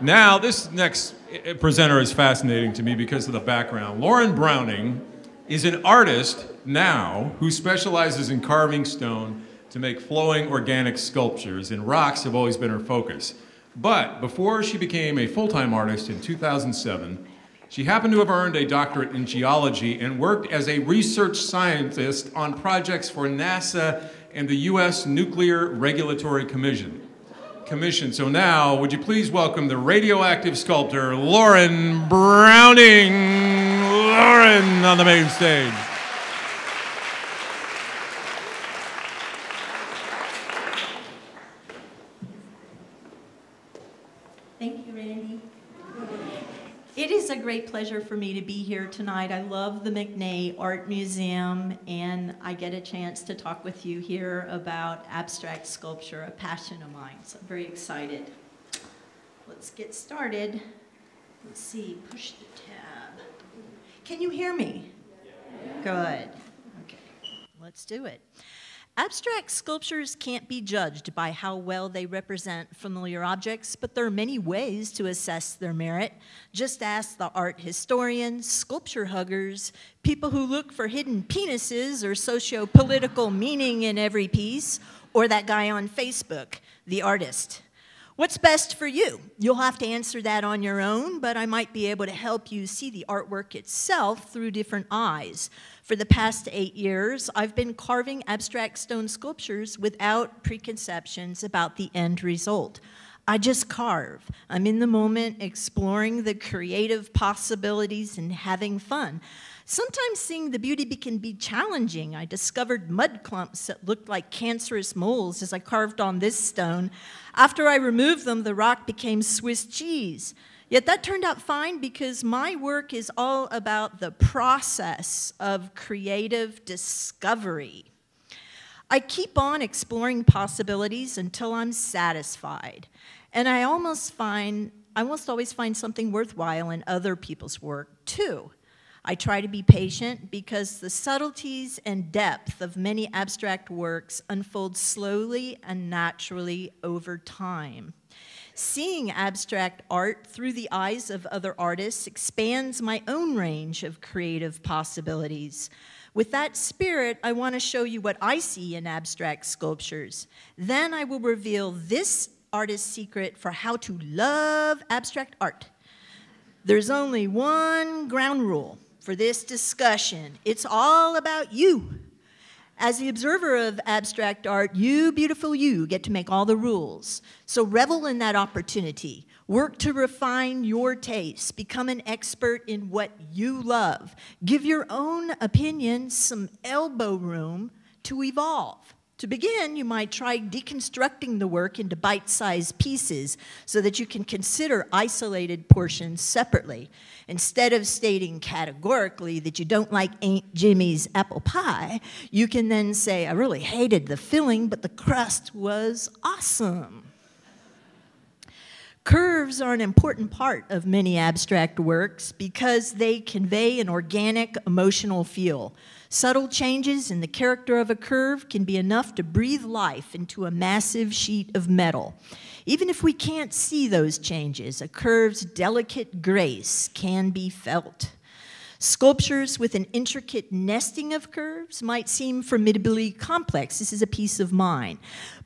Now, this next presenter is fascinating to me because of the background. Lauren Browning is an artist now who specializes in carving stone to make flowing organic sculptures, and rocks have always been her focus. But before she became a full-time artist in 2007, she happened to have earned a doctorate in geology and worked as a research scientist on projects for NASA and the U.S. Nuclear Regulatory Commission. So now, would you please welcome the radioactive sculptor, Lauren Browning. Lauren on the main stage. Thank you, Randy. It is a great pleasure for me to be here tonight. I love the McNay Art Museum, and I get a chance to talk with you here about abstract sculpture, a passion of mine. So I'm very excited. Let's get started. Let's see, push the tab. Can you hear me? Good. Okay, let's do it. Abstract sculptures can't be judged by how well they represent familiar objects, but there are many ways to assess their merit. Just ask the art historians, sculpture huggers, people who look for hidden penises or socio-political meaning in every piece, or that guy on Facebook, the artist. What's best for you? You'll have to answer that on your own, but I might be able to help you see the artwork itself through different eyes. For the past 8 years, I've been carving abstract stone sculptures without preconceptions about the end result. I just carve. I'm in the moment, exploring the creative possibilities and having fun. Sometimes seeing the beauty can be challenging. I discovered mud clumps that looked like cancerous moles as I carved on this stone. After I removed them, the rock became Swiss cheese. Yet that turned out fine because my work is all about the process of creative discovery. I keep on exploring possibilities until I'm satisfied. And I almost always find something worthwhile in other people's work, too. I try to be patient because the subtleties and depth of many abstract works unfold slowly and naturally over time. Seeing abstract art through the eyes of other artists expands my own range of creative possibilities. With that spirit, I want to show you what I see in abstract sculptures. Then I will reveal this artist's secret for how to love abstract art. There's only one ground rule for this discussion. It's all about you. As the observer of abstract art, you, beautiful you, get to make all the rules. So revel in that opportunity. Work to refine your tastes. Become an expert in what you love. Give your own opinion some elbow room to evolve. To begin, you might try deconstructing the work into bite-sized pieces so that you can consider isolated portions separately. Instead of stating categorically that you don't like Aunt Jimmy's apple pie, you can then say, I really hated the filling, but the crust was awesome. Curves are an important part of many abstract works because they convey an organic emotional feel. Subtle changes in the character of a curve can be enough to breathe life into a massive sheet of metal. Even if we can't see those changes, a curve's delicate grace can be felt. Sculptures with an intricate nesting of curves might seem formidably complex. This is a piece of mine.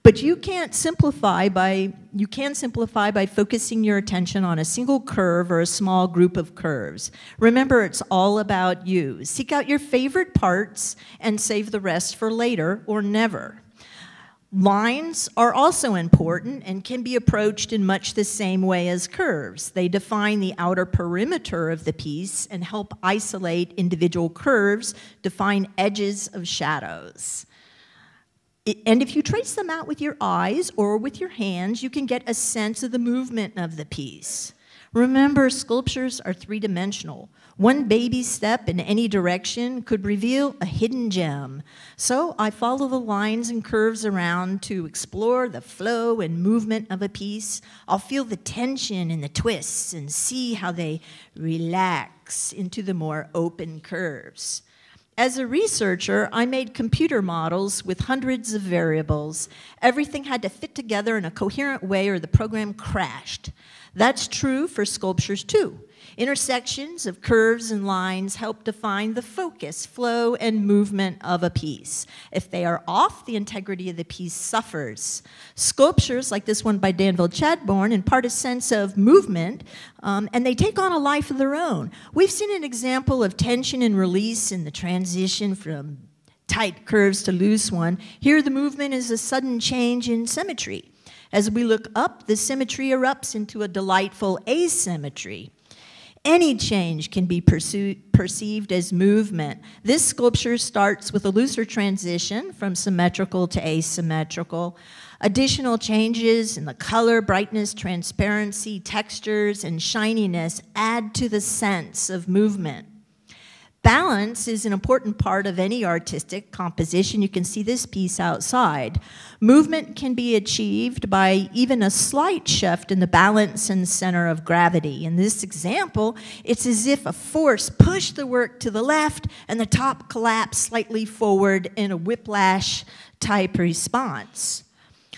But you can simplify by focusing your attention on a single curve or a small group of curves. Remember, it's all about you. Seek out your favorite parts and save the rest for later or never. Lines are also important and can be approached in much the same way as curves. They define the outer perimeter of the piece and help isolate individual curves, define edges of shadows. And if you trace them out with your eyes or with your hands, you can get a sense of the movement of the piece. Remember, sculptures are three-dimensional. One baby step in any direction could reveal a hidden gem. So I follow the lines and curves around to explore the flow and movement of a piece. I'll feel the tension and the twists and see how they relax into the more open curves. As a researcher, I made computer models with hundreds of variables. Everything had to fit together in a coherent way or the program crashed. That's true for sculptures too. Intersections of curves and lines help define the focus, flow, and movement of a piece. If they are off, the integrity of the piece suffers. Sculptures, like this one by Danville Chadbourne, impart a sense of movement, and they take on a life of their own. We've seen an example of tension and release in the transition from tight curves to loose one. Here, the movement is a sudden change in symmetry. As we look up, the symmetry erupts into a delightful asymmetry. Any change can be perceived as movement. This sculpture starts with a looser transition from symmetrical to asymmetrical. Additional changes in the color, brightness, transparency, textures, and shininess add to the sense of movement. Balance is an important part of any artistic composition. You can see this piece outside. Movement can be achieved by even a slight shift in the balance and center of gravity. In this example, it's as if a force pushed the work to the left and the top collapsed slightly forward in a whiplash-type response.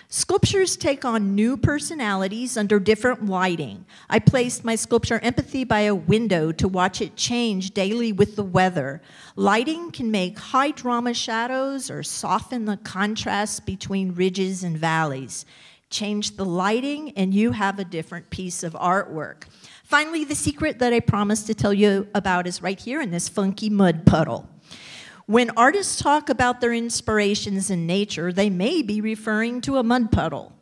Sculptures take on new personalities under different lighting. I placed my sculpture Empathy by a window to watch it change daily with the weather. Lighting can make high drama shadows or soften the contrast between ridges and valleys. Change the lighting and you have a different piece of artwork. Finally, the secret that I promised to tell you about is right here in this funky mud puddle. When artists talk about their inspirations in nature, they may be referring to a mud puddle.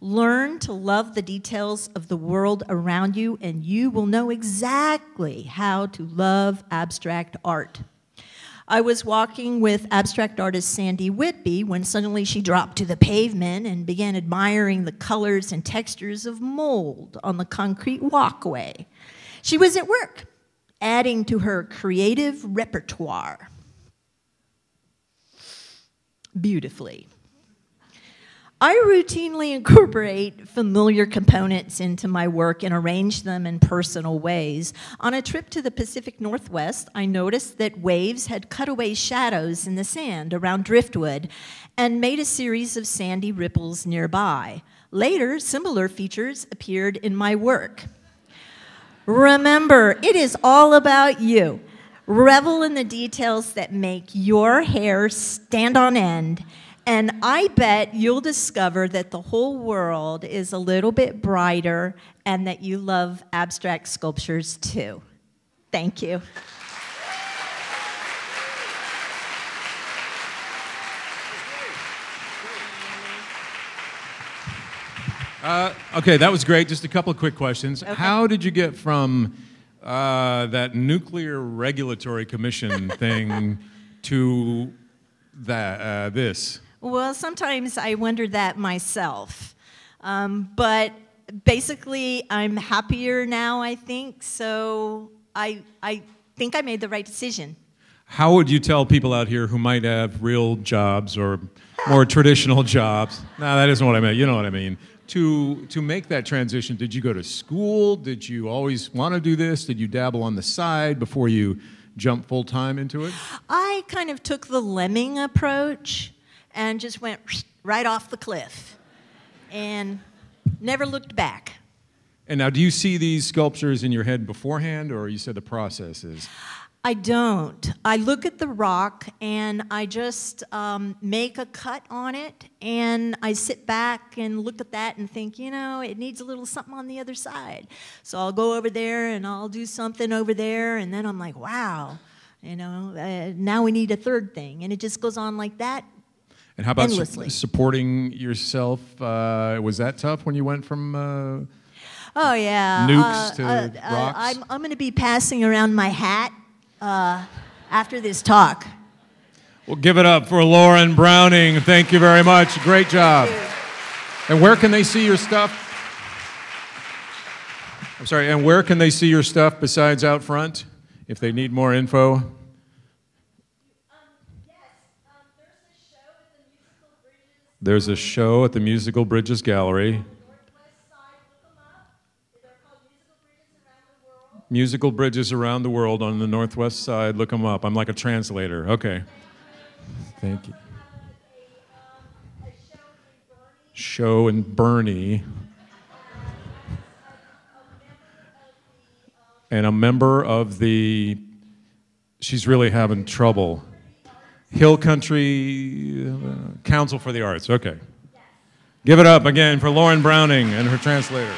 Learn to love the details of the world around you, and you will know exactly how to love abstract art. I was walking with abstract artist Sandy Whitby when suddenly she dropped to the pavement and began admiring the colors and textures of mold on the concrete walkway. She was at work, adding to her creative repertoire. Beautifully. I routinely incorporate familiar components into my work and arrange them in personal ways. On a trip to the Pacific Northwest, I noticed that waves had cut away shadows in the sand around driftwood and made a series of sandy ripples nearby. Later, similar features appeared in my work. Remember, it is all about you. Revel in the details that make your hair stand on end, and I bet you'll discover that the whole world is a little bit brighter and that you love abstract sculptures too. Thank you. Okay, that was great. Just a couple of quick questions. Okay. How did you get from that Nuclear Regulatory Commission thing to that this? Well, sometimes I wonder that myself. But basically, I'm happier now, I think, so I think I made the right decision. How would you tell people out here who might have real jobs or more traditional jobs? No, that isn't what I meant. You know what I mean. To make that transition, did you go to school? Did you always want to do this? Did you dabble on the side before you jump full-time into it? I kind of took the lemming approach and just went right off the cliff and never looked back. And now, do you see these sculptures in your head beforehand, or you said the process is? I don't. I look at the rock and I just make a cut on it and I sit back and look at that and think, you know, it needs a little something on the other side. So I'll go over there and I'll do something over there and then I'm like, wow, you know, now we need a third thing. And it just goes on like that. And how about endlessly. Supporting yourself? Was that tough when you went from oh, yeah. nukes to rocks? I'm going to be passing around my hat after this talk. Well, give it up for Lauren Browning. Thank you very much. Great job. And where can they see your stuff? I'm sorry, and where can they see your stuff besides out front if they need more info? There's a show at the Musical Bridges Gallery. musical bridges around the world on the Northwest side. Look them up. I'm like a translator. Okay. Thank you. Show in Bernie. And a member of the, she's really having trouble, Hill Country Council for the Arts. Okay. Give it up again for Lauren Browning and her translator.